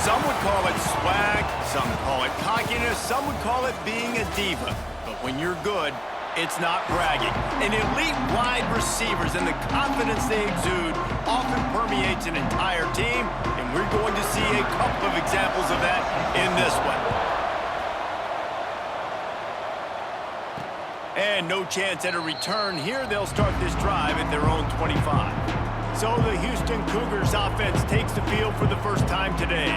Some would call it swag, some call it cockiness, some would call it being a diva. But when you're good, it's not bragging. And elite wide receivers and the confidence they exude often permeates an entire team, and we're going to see a couple of examples of that in this one. And no chance at a return here. They'll start this drive at their own 25. So the Houston Cougars offense takes the field for the first time today.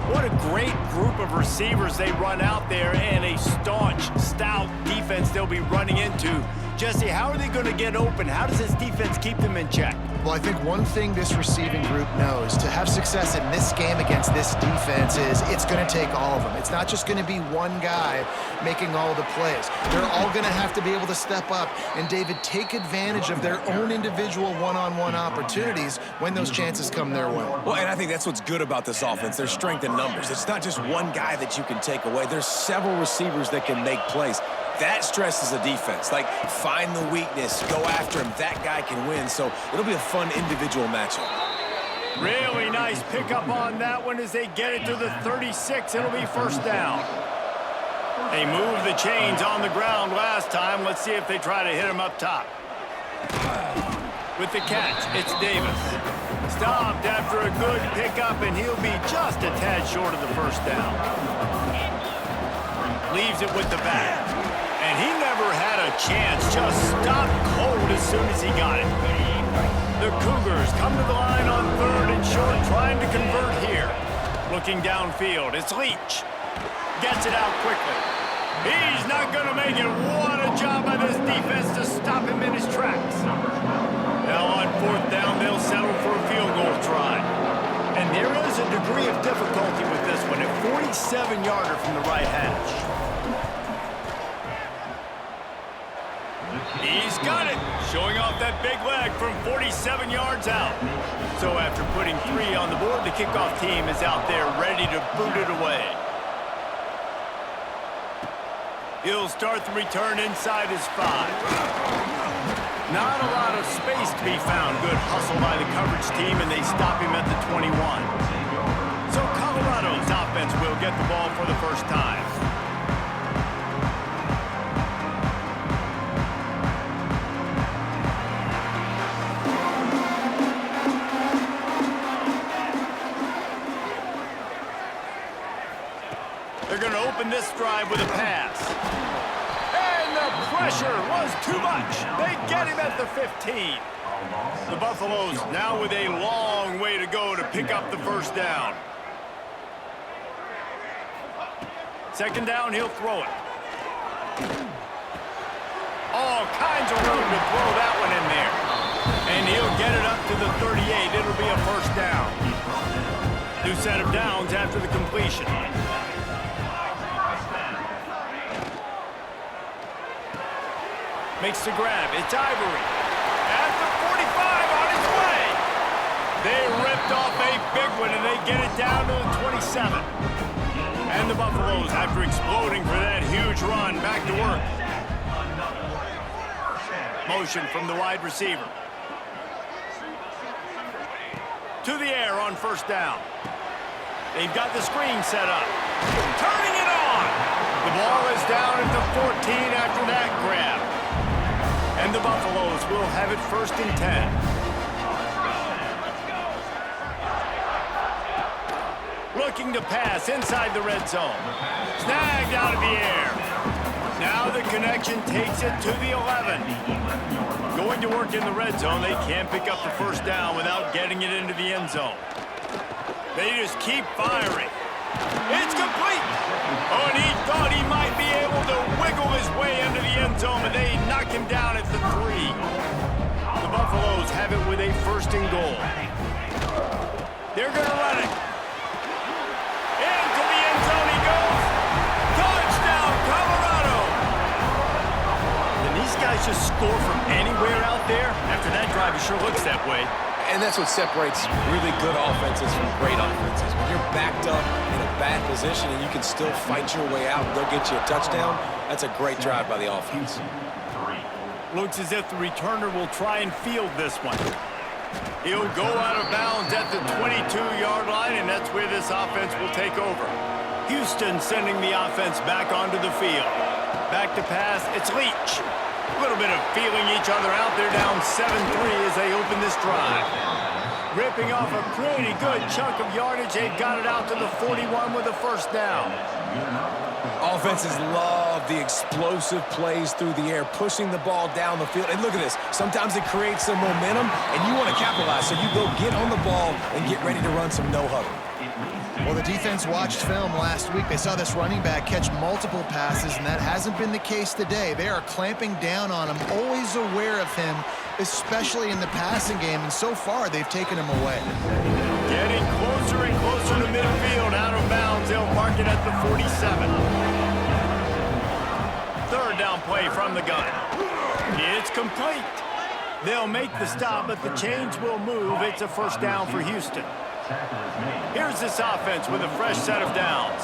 What a great group of receivers they run out there, and a staunch, stout defense they'll be running into. Jesse, how are they going to get open? How does this defense keep them in check? Well, I think one thing this receiving group knows to have success in this game against this defense is it's going to take all of them. It's not just going to be one guy making all the plays. They're all going to have to be able to step up and, David, take advantage of their own individual one-on-one opportunities when those chances come their way. Well, and I think that's what's good about this offense. There's strength in numbers. It's not just one guy that you can take away. There's several receivers that can make plays. That stresses the defense. Like, find the weakness, go after him. That guy can win, so it'll be a fun individual matchup. Really nice pickup on that one as they get it to the 36. It'll be first down. They moved the chains on the ground last time. Let's see if they try to hit him up top. With the catch, it's Davis. Stopped after a good pickup, and he'll be just a tad short of the first down. Leaves it with the back. And he never had a chance, just stopped cold as soon as he got it. The Cougars come to the line on 3rd and short, trying to convert here. Looking downfield, it's Leach. Gets it out quickly. He's not going to make it. What a job by this defense to stop him in his tracks. Now on 4th down, they'll settle for a field goal try. And there is a degree of difficulty with this one, a 47-yarder from the right hash. He's got it, showing off that big leg from 47 yards out. So after putting 3 on the board, the kickoff team is out there ready to boot it away. He'll start the return inside his 5. Not a lot of space to be found. Good hustle by the coverage team, and they stop him at the 21. So Colorado's offense will get the ball for the first time. They're going to open this drive with a pass. And the pressure was too much. They get him at the 15. The Buffaloes now with a long way to go to pick up the first down. 2nd down, he'll throw it. All kinds of room to throw that one in there. And he'll get it up to the 38. It'll be a first down. New set of downs after the completion. Makes the grab. It's Ivory. At the 45 on his way. They ripped off a big one, and they get it down to the 27. And the Buffaloes, after exploding for that huge run, back to work. Motion from the wide receiver. To the air on 1st down. They've got the screen set up. Turning it on. The ball is down at the 14 after that grab. And the Buffaloes will have it 1st and 10. Looking to pass inside the red zone. Snagged out of the air. Now the connection takes it to the 11. Going to work in the red zone. They can't pick up the first down without getting it into the end zone. They just keep firing. It's complete. Oh, and he thought he might be able to wiggle his way into the end zone, but they knock him down at the 3. The Buffaloes have it with a 1st and goal. They're going to run it. Into the end zone he goes. Touchdown, Colorado. And these guys just score from anywhere out there? After that drive, it sure looks that way. And that's what separates really good offenses from great offenses. When you're backed up in a bad position and you can still fight your way out and they'll get you a touchdown, that's a great drive by the offense. Looks as if the returner will try and field this one. He'll go out of bounds at the 22-yard line, and that's where this offense will take over. Houston sending the offense back onto the field. Back to pass, it's Leach. A little bit of feeling each other out. They're down 7-3 as they open this drive. Ripping off a pretty good chunk of yardage. They've got it out to the 41 with a first down. Offenses love the explosive plays through the air, pushing the ball down the field. And look at this. Sometimes it creates some momentum, and you want to capitalize. So you go get on the ball and get ready to run some no-huddle. Well, the defense watched film last week. They saw this running back catch multiple passes, and that hasn't been the case today. They are clamping down on him, always aware of him, especially in the passing game, and so far they've taken him away. Getting closer and closer to midfield, out of bounds. They'll mark it at the 47. Third down play from the gun. It's complete. They'll make the stop, but the chains will move. It's a first down for Houston. Here's this offense with a fresh set of downs.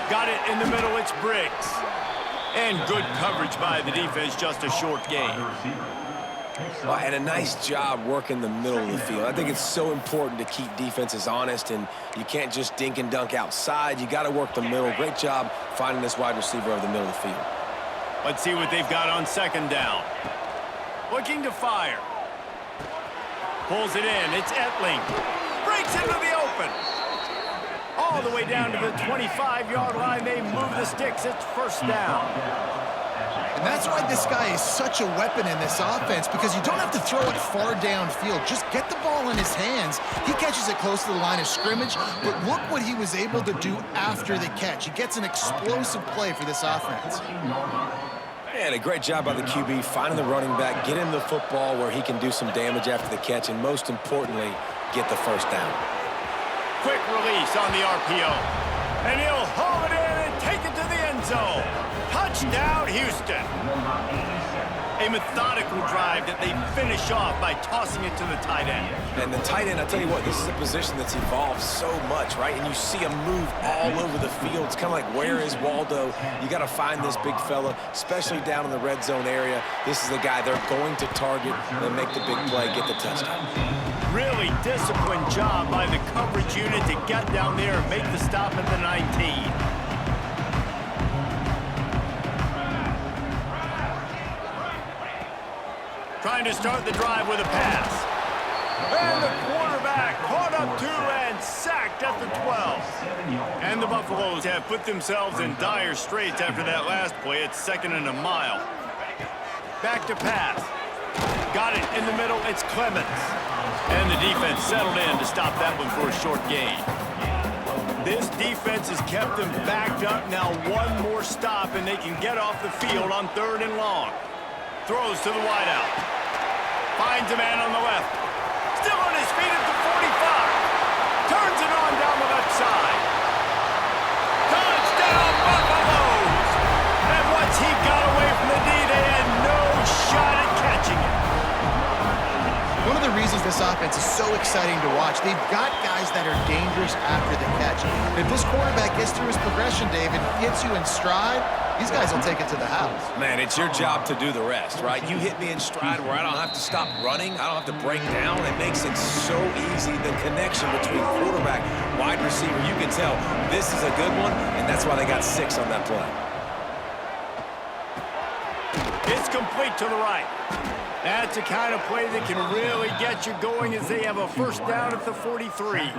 Got it in the middle, it's Briggs. And good coverage by the defense, just a short gain. Well, and a nice job working the middle of the field. I think it's so important to keep defenses honest, and you can't just dink and dunk outside. You got to work the middle. Great job finding this wide receiver over the middle of the field. Let's see what they've got on second down. Looking to fire. Pulls it in. It's Etling. Breaks into the open. All the way down to the 25-yard line. They move the sticks. It's first down. And that's why this guy is such a weapon in this offense, because you don't have to throw it far downfield. Just get the ball in his hands. He catches it close to the line of scrimmage, but look what he was able to do after the catch. He gets an explosive play for this offense. And a great job by the QB finding the running back, get him the football where he can do some damage after the catch, and most importantly, get the first down. Quick release on the RPO. And he'll haul it in and take it to the end zone. Touchdown, Houston. A methodical drive that they finish off by tossing it to the tight end. And the tight end, I tell you what, this is a position that's evolved so much, right? And you see him move all over the field. It's kind of like, where is Waldo? You got to find this big fella, especially down in the red zone area. This is the guy they're going to target and make the big play, get the touchdown. Really disciplined job by the coverage unit to get down there and make the stop at the 19. Trying to start the drive with a pass. And the quarterback caught up to and sacked at the 12. And the Buffaloes have put themselves in dire straits after that last play. It's second and a mile. Back to pass. Got it in the middle. It's Clemens. And the defense settled in to stop that one for a short gain. This defense has kept them backed up. Now one more stop, and they can get off the field on third and long. Throws to the wideout. Finds a man on the left. Still on his feet at the 45. Turns it on down the left side. Touchdown, Buffaloes! And once he got away from the D, they had no shot at catching it. One of the reasons this offense is so exciting to watch, they've got guys that are dangerous after the catch. If this quarterback gets through his progression, David, gets you in stride, these guys will take it to the house. Man, it's your job to do the rest, right? You hit me in stride where I don't have to stop running. I don't have to break down. It makes it so easy. The connection between quarterback, wide receiver, you can tell this is a good one, and that's why they got 6 on that play. It's complete to the right. That's the kind of play that can really get you going as they have a first down at the 43.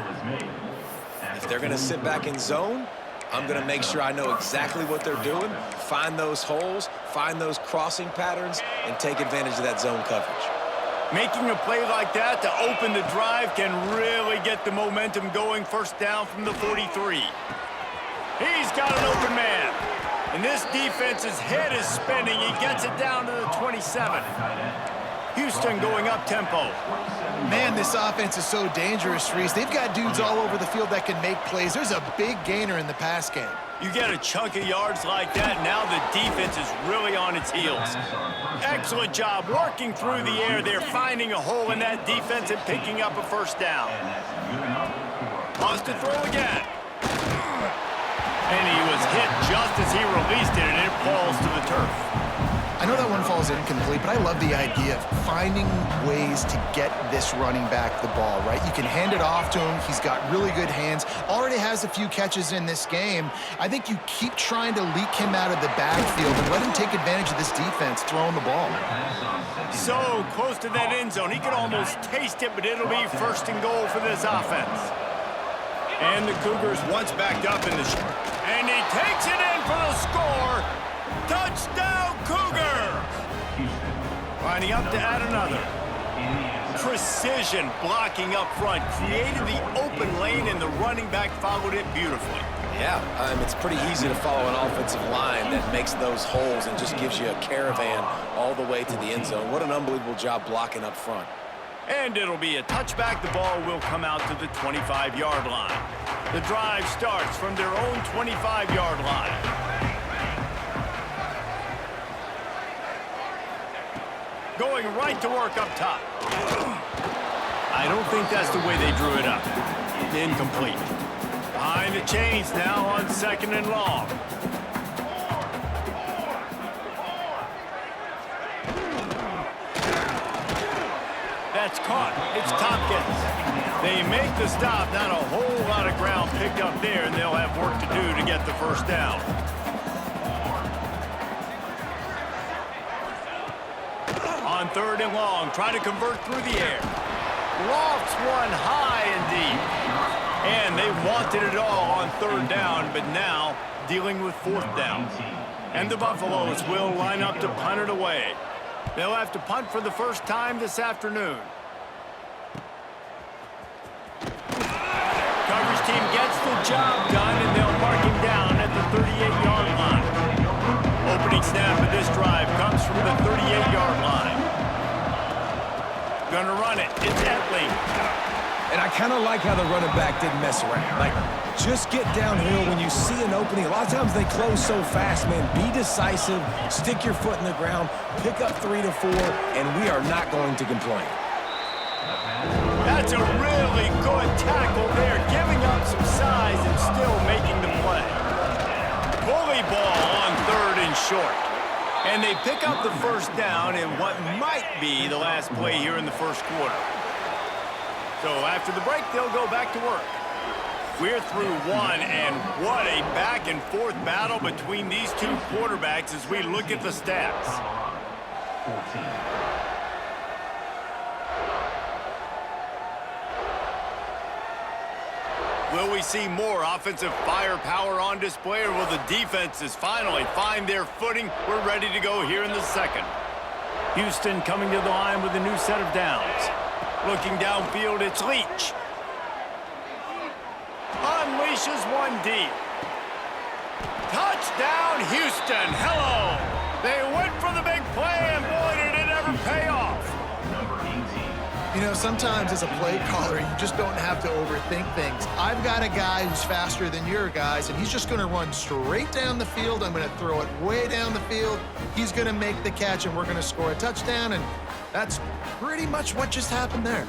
If they're going to sit back in zone, I'm going to make sure I know exactly what they're doing, find those holes, find those crossing patterns, and take advantage of that zone coverage. Making a play like that to open the drive can really get the momentum going. First down from the 43. He's got an open man. And this defense's head is spinning. He gets it down to the 27. Houston going up-tempo. Man, this offense is so dangerous, Reese. They've got dudes all over the field that can make plays. There's a big gainer in the pass game. You get a chunk of yards like that, now the defense is really on its heels. Excellent job working through the air. They're finding a hole in that defense and picking up a first down. Wants to throw again. And he was hit just as he released it, and it falls to the turf. I know that one falls incomplete, but I love the idea of finding ways to get this running back the ball, right? You can hand it off to him. He's got really good hands. Already has a few catches in this game. I think you keep trying to leak him out of the backfield and let him take advantage of this defense throwing the ball. So close to that end zone. He could almost taste it, but it'll be first and goal for this offense. And the Cougars once backed up in the and he takes it in for the score. Touchdown, Cougar! Lining up to add another. Precision blocking up front. Created the open lane, and the running back followed it beautifully. Yeah, it's pretty easy to follow an offensive line that makes those holes and just gives you a caravan all the way to the end zone. What an unbelievable job blocking up front. And it'll be a touchback. The ball will come out to the 25-yard line. The drive starts from their own 25-yard line. Going right to work up top. I don't think that's the way they drew it up. Incomplete. Behind the chains now on 2nd and long. That's caught. It's Tompkins. They make the stop. Not a whole lot of ground picked up there, and they'll have work to do to get the first down. On 3rd and long, trying to convert through the air. Lofts one high and deep. And they wanted it all on 3rd down, but now dealing with 4th down. And the Buffaloes will line up to punt it away. They'll have to punt for the first time this afternoon. Coverage team gets the job done, and they'll mark him down at the 38-yard line. Opening snap of this drive comes from the 38-yard line. Gonna run it. It's Etling. And I kind of like how the running back didn't mess around. Like, just get downhill when you see an opening. A lot of times they close so fast, man. Be decisive, stick your foot in the ground, pick up 3 to 4, and we are not going to complain. That's a really good tackle there, giving up some size and still making the play. Bully ball on 3rd and short. And they pick up the first down in what might be the last play here in the first quarter. So after the break, they'll go back to work. We're through one, and what a back-and-forth battle between these two quarterbacks as we look at the stats. 14. Will we see more offensive firepower on display, or will the defenses finally find their footing? We're ready to go here in the second. Houston coming to the line with a new set of downs. Looking downfield, it's Leach. Unleashes one deep. Touchdown, Houston. Hello. They went for the big play, and boy, did it ever pay off. You know, sometimes as a play caller, you just don't have to overthink things. I've got a guy who's faster than your guys, and he's just going to run straight down the field. I'm going to throw it way down the field. He's going to make the catch, and we're going to score a touchdown, and that's pretty much what just happened there.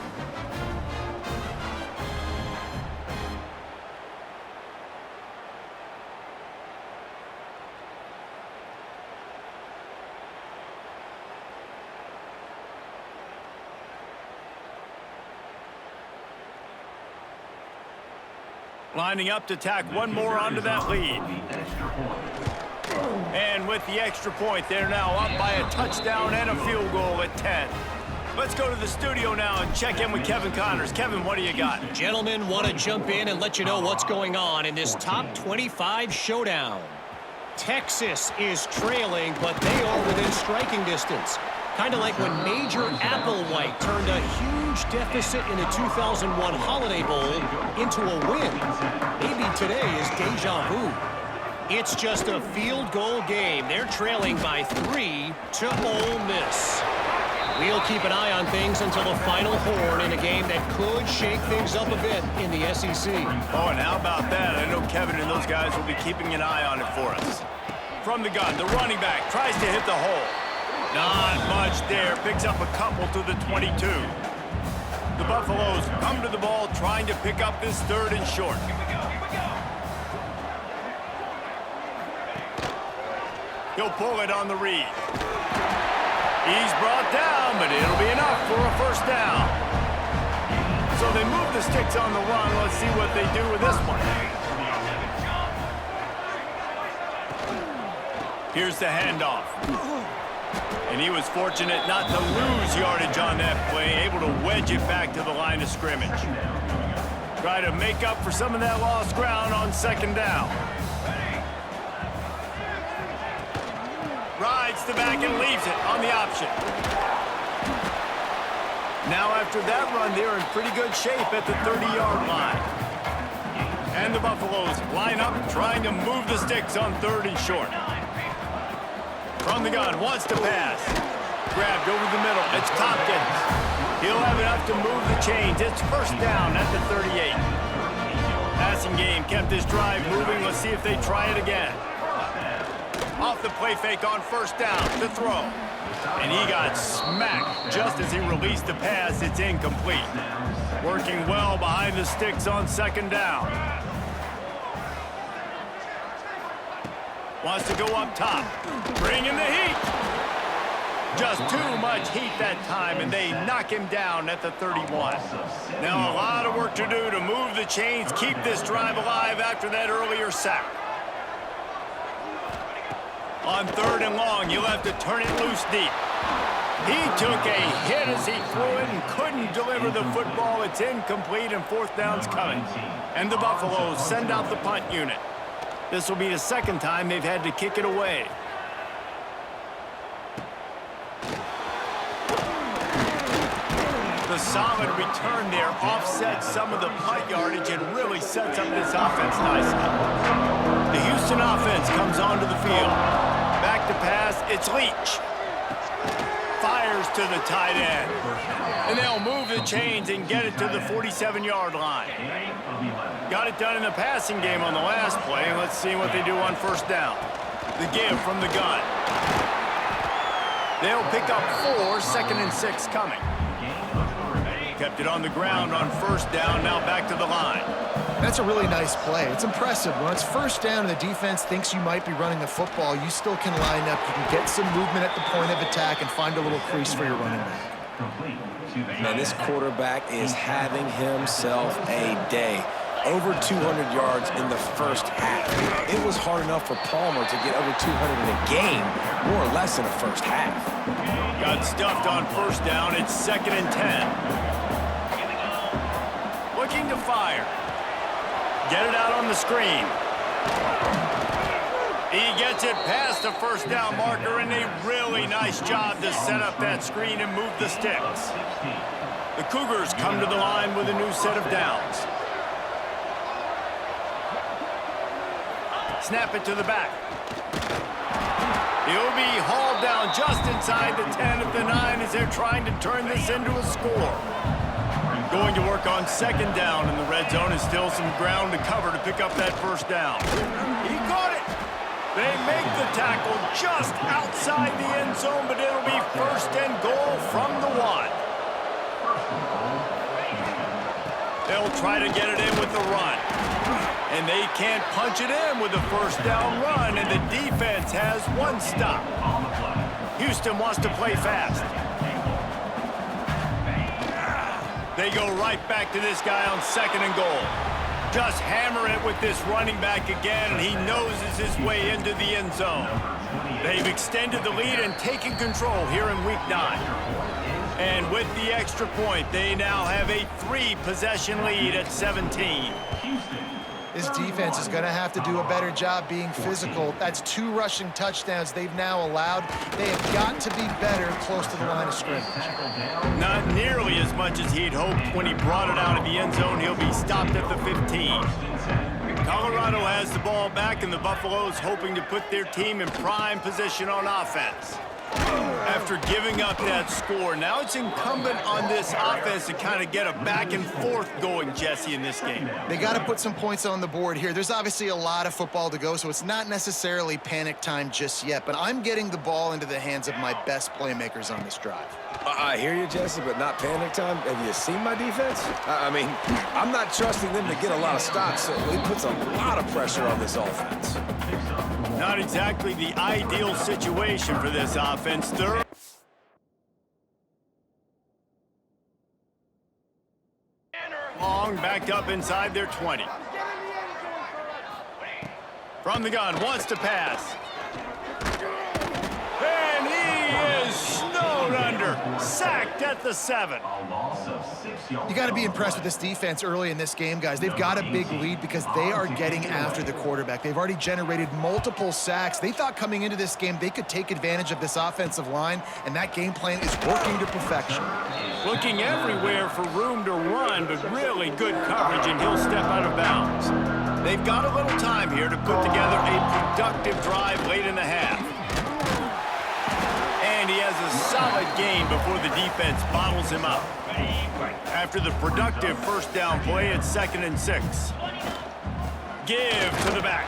Lining up to tack one more onto that lead. And with the extra point, they're now up by a touchdown and a field goal at 10. Let's go to the studio now and check in with Kevin Connors. Kevin, what do you got? Gentlemen, want to jump in and let you know what's going on in this top 25 showdown. Texas is trailing, but they are within striking distance. Kind of like when Major Applewhite turned a huge deficit in the 2001 Holiday Bowl into a win. Maybe today is deja vu. It's just a field goal game. They're trailing by 3 to Ole Miss. We'll keep an eye on things until the final horn in a game that could shake things up a bit in the SEC. Oh, and how about that? I know Kevin and those guys will be keeping an eye on it for us. From the gun, the running back tries to hit the hole. Not much there. Picks up a couple to the 22. The Buffaloes come to the ball trying to pick up this 3rd and short. He'll pull it on the read. He's brought down, but it'll be enough for a first down. So they move the sticks on the run. Let's see what they do with this one. Here's the handoff. And he was fortunate not to lose yardage on that play, able to wedge it back to the line of scrimmage. Try to make up for some of that lost ground on second down. Rides the back and leaves it on the option. Now after that run, they're in pretty good shape at the 30-yard line. And the Buffaloes line up trying to move the sticks on 3rd and short. From the gun, wants to pass. Grabbed over the middle. It's Tompkins. He'll have enough to move the chains. It's first down at the 38. Passing game kept his drive moving. Let's see if they try it again. Off the play fake on first down to throw. And he got smacked just as he released the pass. It's incomplete. Working well behind the sticks on second down. Wants to go up top. Bring in the heat. Just too much heat that time, and they knock him down at the 31. Now a lot of work to do to move the chains, keep this drive alive after that earlier sack. On 3rd and long, you'll have to turn it loose deep. He took a hit as he threw it and couldn't deliver the football. It's incomplete, and 4th down's coming. And the Buffaloes send out the punt unit. This will be the second time they've had to kick it away. The solid return there offsets some of the punt yardage and really sets up this offense nicely. The Houston offense comes onto the field. Back to pass, it's Leach. Fires to the tight end. And they'll move the chains and get it to the 47-yard line. Got it done in the passing game on the last play. Let's see what they do on first down. The give from the gun. They'll pick up 4, 2nd and 6 coming. Kept it on the ground on first down, now back to the line. That's a really nice play. It's impressive. When it's first down and the defense thinks you might be running the football, you still can line up. You can get some movement at the point of attack and find a little crease for your running back. Man, this quarterback is having himself a day. Over 200 yards in the first half. It was hard enough for Palmer to get over 200 in a game, more or less in the first half. Got stuffed on first down. It's 2nd and 10. Looking to fire. Get it out on the screen. He gets it past the first down marker, and a really nice job to set up that screen and move the sticks. The Cougars come to the line with a new set of downs. Snap it to the back. He'll be hauled down just inside the 10 at the 9 as they're trying to turn this into a score. Going to work on second down in the red zone is still some ground to cover to pick up that first down. He caught it. They make the tackle just outside the end zone, but it'll be 1st and goal from the 1. They'll try to get it in with the run. And they can't punch it in with a first down run, and the defense has 1 stop. Houston wants to play fast. They go right back to this guy on 2nd and goal. Just hammer it with this running back again, and he noses his way into the end zone. They've extended the lead and taken control here in Week 9. And with the extra point, they now have a 3-possession lead at 17. This defense is going to have to do a better job being physical. That's 2 rushing touchdowns they've now allowed. They have got to be better close to the line of scrimmage. Not nearly as much as he'd hoped when he brought it out of the end zone. He'll be stopped at the 15. Colorado has the ball back, and the Buffaloes hoping to put their team in prime position on offense. After giving up that score, now it's incumbent on this offense to kind of get a back and forth going, Jesse, in this game. They got to put some points on the board here. There's obviously a lot of football to go, so it's not necessarily panic time just yet, but I'm getting the ball into the hands of my best playmakers on this drive. I hear you, Jesse, but not panic time. Have you seen my defense? I mean, I'm not trusting them to get a lot of stops, so it puts a lot of pressure on this offense. Not exactly the ideal situation for this offense. Third long, backed up inside their 20. From the gun, wants to pass. And he is snowed under. Sacked at the 7. You got to be impressed with this defense early in this game, guys. They've got a big lead because they are getting after the quarterback. They've already generated multiple sacks. They thought coming into this game they could take advantage of this offensive line, and that game plan is working to perfection. Looking everywhere for room to run, but really good coverage, and he'll step out of bounds. They've got a little time here to put together a productive drive late in the half. And he has a solid gain before the defense bottles him up. After the productive first down play, it's 2nd and 6. Give to the back.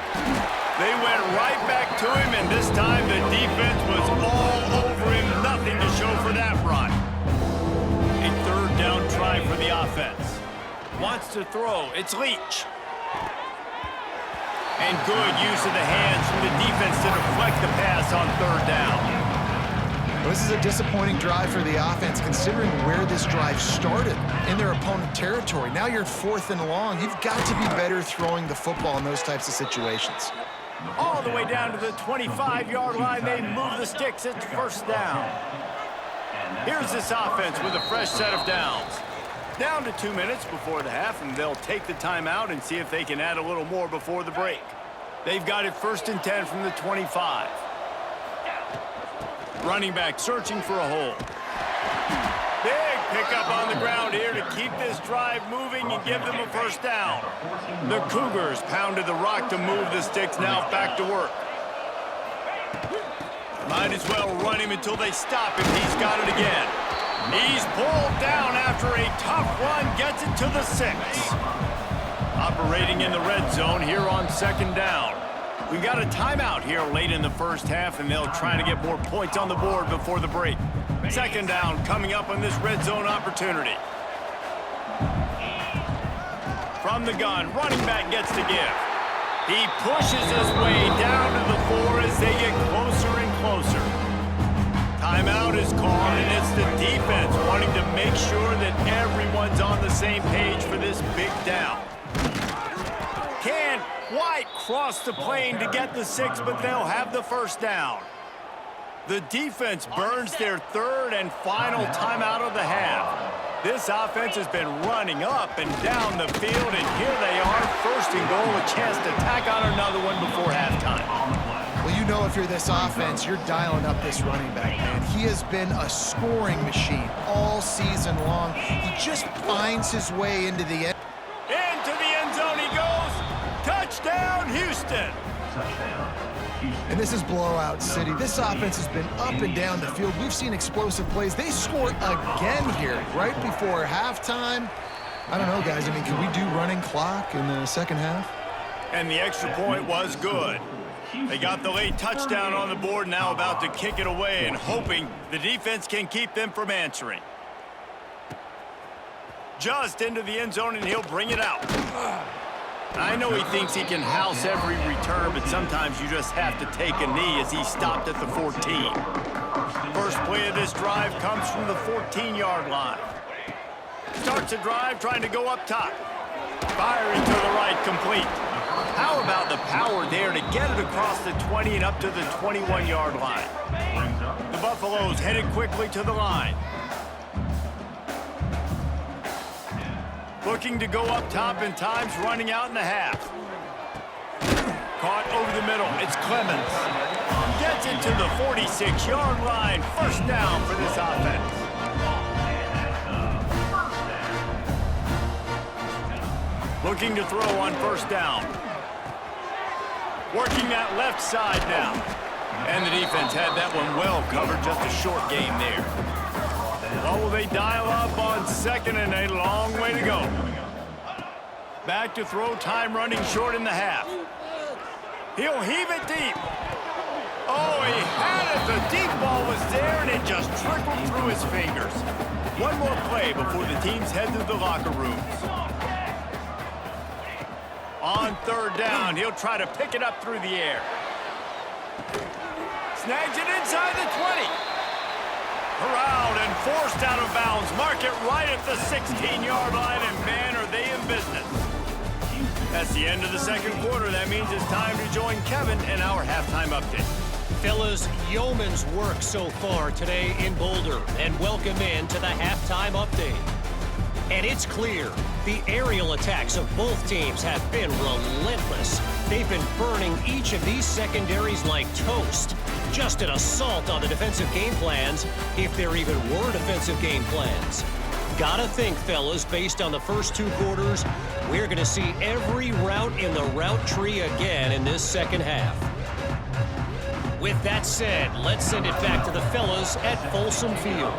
They went right back to him, and this time the defense was all over him. Nothing to show for that run. A 3rd down try for the offense. Wants to throw. It's Leach. And good use of the hands from the defense to deflect the pass on 3rd down. Well, this is a disappointing drive for the offense, considering where this drive started, in their opponent territory. Now you're 4th and long. You've got to be better throwing the football in those types of situations. All the way down to the 25-yard line, they move the sticks. It's 1st down. Here's this offense with a fresh set of downs. Down to 2 minutes before the half, and they'll take the timeout and see if they can add a little more before the break. They've got it 1st and 10 from the 25. Running back searching for a hole. Big pickup on the ground here to keep this drive moving and give them a 1st down. The Cougars pounded the rock to move the sticks, now back to work. Might as well run him until they stop him. He's got it again. He's pulled down after a tough run, gets it to the 6. Operating in the red zone here on 2nd down. We got a timeout here late in the first half, and they'll try to get more points on the board before the break. 2nd down coming up on this red zone opportunity. From the gun, running back gets to give. He pushes his way down to the 4 as they get closer and closer. Timeout is called, and it's the defense wanting to make sure that everyone's on the same page for this big down. Can White cross the plane to get the 6, but they'll have the 1st down. The defense burns their 3rd and final timeout of the half. This offense has been running up and down the field, and here they are, 1st and goal, a chance to tack on another one before halftime. Well, you know if you're this offense, you're dialing up this running back, man. He has been a scoring machine all season long. He just finds his way into the end. Into the end zone he goes. Touchdown, Houston. And this is blowout city. This offense has been up and down the field. We've seen explosive plays. They scored again here right before halftime. I don't know, guys. I mean, can we do running clock in the 2nd half? And the extra point was good. They got the late touchdown on the board, now about to kick it away and hoping the defense can keep them from answering. Just into the end zone, and he'll bring it out. I know he thinks he can house every return, but sometimes you just have to take a knee as he stopped at the 14. First play of this drive comes from the 14-yard line. Starts a drive trying to go up top. Firing to the right, complete. How about the power there to get it across the 20 and up to the 21-yard line? The Buffaloes headed quickly to the line. Looking to go up top, and time's running out in the half. Caught over the middle. It's Clemens. Gets it to the 46-yard line. 1st down for this offense. Looking to throw on 1st down. Working that left side now. And the defense had that one well covered. Just a short game there. Well, will they dial up on 2nd and a long way to go? Back to throw, time running short in the half. He'll heave it deep. Oh, he had it. The deep ball was there, and it just trickled through his fingers. One more play before the teams head to the locker rooms. On 3rd down, he'll try to pick it up through the air. Snags it inside the 20. Corralled and forced out of bounds. Mark it right at the 16-yard line, and man, are they in business. That's the end of the second quarter. That means it's time to join Kevin in our halftime update. Fellas, yeoman's work so far today in Boulder, and welcome in to the halftime update. And it's clear, the aerial attacks of both teams have been relentless. They've been burning each of these secondaries like toast. Just an assault on the defensive game plans, if there even were defensive game plans. Gotta think, fellas, based on the first two quarters, we're gonna see every route in the route tree again in this second half. With that said, let's send it back to the fellas at Folsom Field.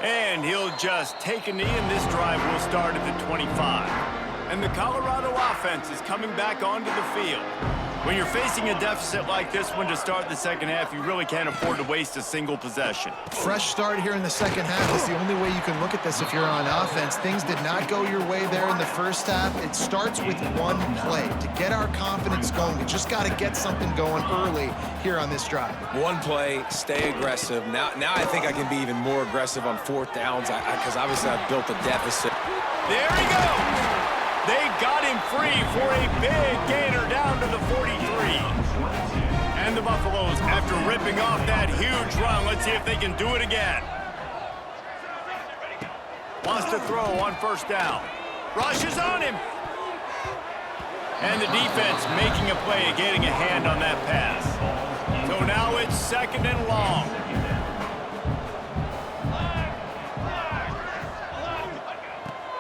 And he'll just take a knee, and this drive will start at the 25. And the Colorado offense is coming back onto the field. When you're facing a deficit like this one to start the second half, you really can't afford to waste a single possession. Fresh start here in the second half is the only way you can look at this if you're on offense. Things did not go your way there in the first half. It starts with one play. To get our confidence going, we just got to get something going early here on this drive. One play, stay aggressive. Now I think I can be even more aggressive on fourth downs because obviously I've built a deficit. There he goes. They got him free for a big gainer down to the 43. And the Buffaloes, after ripping off that huge run, let's see if they can do it again. Wants to throw on first down. Rushes on him. And the defense making a play, getting a hand on that pass. So now it's second and long.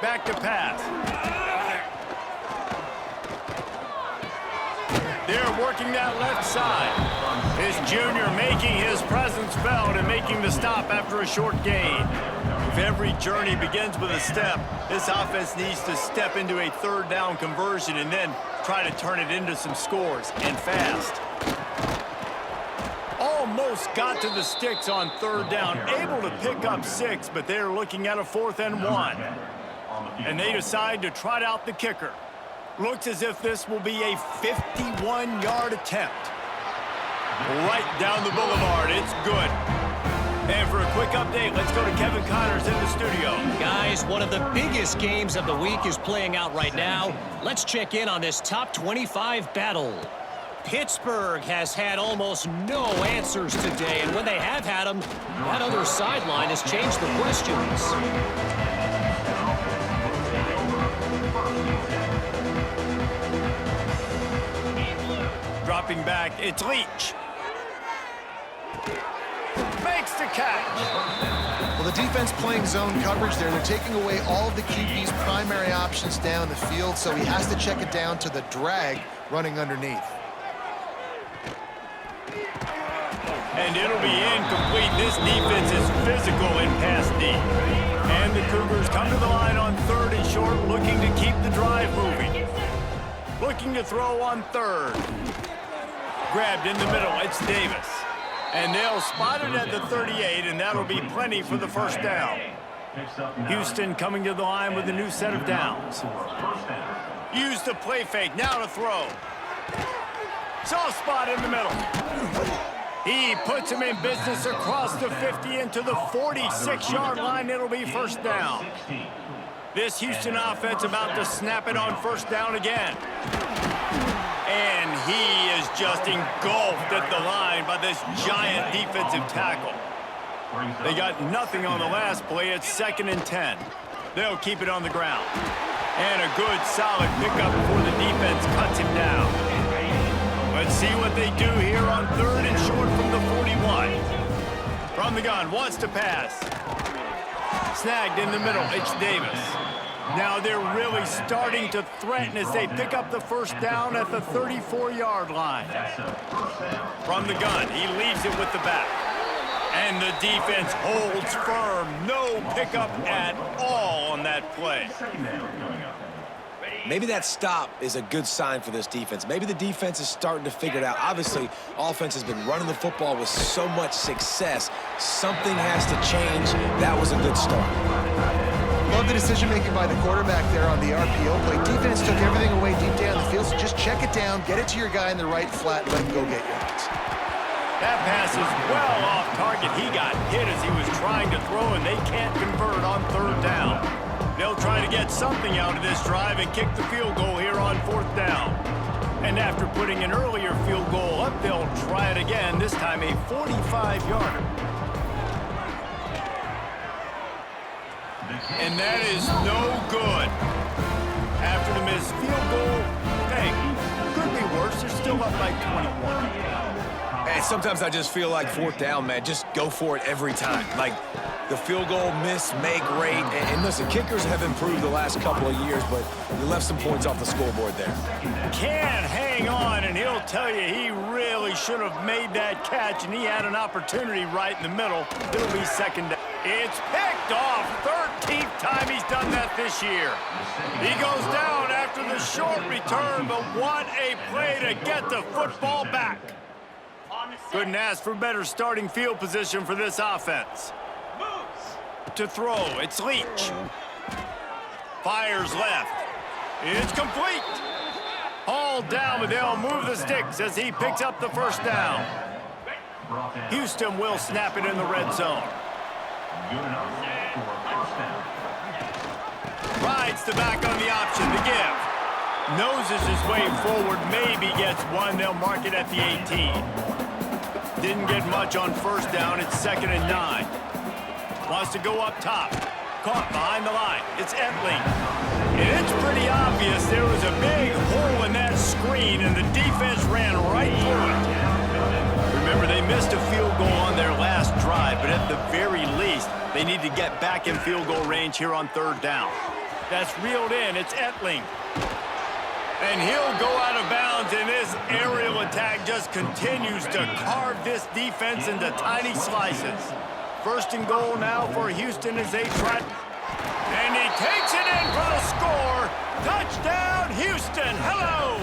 Back to pass. They're working that left side. His junior making his presence felt and making the stop after a short gain. If every journey begins with a step, this offense needs to step into a third down conversion and then try to turn it into some scores, and fast. Almost got to the sticks on third down, able to pick up 6, but they're looking at a 4th and 1. And they decide to trot out the kicker. Looks as if this will be a 51-yard attempt. Right down the boulevard. It's good. And for a quick update, let's go to Kevin Connors in the studio. Guys, one of the biggest games of the week is playing out right now. Let's check in on this top 25 battle. Pittsburgh has had almost no answers today, and when they have had them, that other sideline has changed the questions. Dropping back, it's Leach. Makes the catch. Well, the defense playing zone coverage there. They're taking away all of the QB's primary options down the field, so he has to check it down to the drag running underneath. And it'll be incomplete. This defense is physical in pass deep. And the Cougars come to the line on 3rd and short, looking to keep the drive moving. Looking to throw on 3rd. Grabbed in the middle, it's Davis. And they'll spot it at the 38, and that'll be plenty for the first down. Houston coming to the line with a new set of downs. Use the play fake, now to throw. Soft spot in the middle. He puts him in business across the 50 into the 46-yard line. It'll be first down. This Houston offense about to snap it on first down again. And he is just engulfed at the line by this giant defensive tackle. They got nothing on the last play. It's 2nd and 10. They'll keep it on the ground. And a good, solid pickup before the defense cuts him down. Let's see what they do here on 3rd and short from the 41. From the gun, wants to pass. Snagged in the middle, it's Davis. Now they're really starting to threaten as they pick up the first down at the 34-yard line. From the gun, he leaves it with the back. And the defense holds firm. No pickup at all on that play. Maybe that stop is a good sign for this defense. Maybe the defense is starting to figure it out. Obviously, offense has been running the football with so much success. Something has to change. That was a good start. Love the decision-making by the quarterback there on the RPO play. Defense took everything away deep down the field, so just check it down, get it to your guy in the right flat, let him go get yards. That pass is well off target. He got hit as he was trying to throw, and they can't convert on third down. They'll try to get something out of this drive and kick the field goal here on fourth down. And after putting an earlier field goal up, they'll try it again, this time a 45-yarder. And that is no good. After the missed field goal, hey, could be worse. They're still up by 21. And sometimes I just feel like fourth down, man, just go for it every time. Like the field goal miss, make rate. And listen, kickers have improved the last couple of years, but you left some points off the scoreboard there. Can hang on, and he'll tell you he really should have made that catch, and he had an opportunity right in the middle. It'll be second down. It's picked off. 13th time he's done that this year. He goes down after the short return, but what a play to get the football back. Couldn't ask for better starting field position for this offense. To throw, it's Leach. Fires left. It's complete. Hauled down, but they'll move the sticks as he picks up the first down. Houston will snap it in the red zone. Rides the back on the option to give. Noses his way forward, maybe gets one. They'll mark it at the 18. Didn't get much on first down. It's 2nd and 9. Wants to go up top. Caught behind the line. It's Etling. And it's pretty obvious there was a big hole in that screen, and the defense ran right through it. Remember, they missed a field goal on their last drive, but at the very least, they need to get back in field goal range here on third down. That's reeled in. It's Etling. And he'll go out of bounds, and this aerial attack just continues to carve this defense into tiny slices. 1st and goal now for Houston as they try. And he takes it in for the score. Touchdown, Houston. Hello.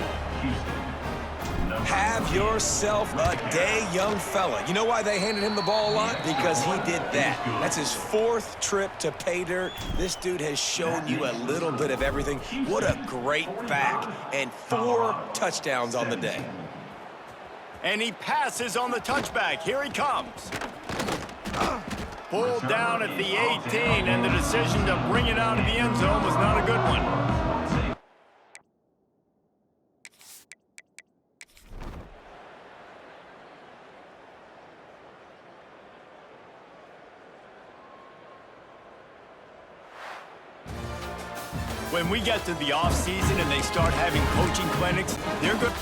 Have yourself a day, young fella. You know why they handed him the ball a lot? Because he did that. That's his 4th trip to pay dirt. This dude has shown you a little bit of everything. What a great back. And 4 touchdowns on the day. And he passes on the touchback. Here he comes. Pulled down at the 18, and the decision to bring it out of the end zone was not a good one. When we get to the off season and they start having coaching clinics, they're good.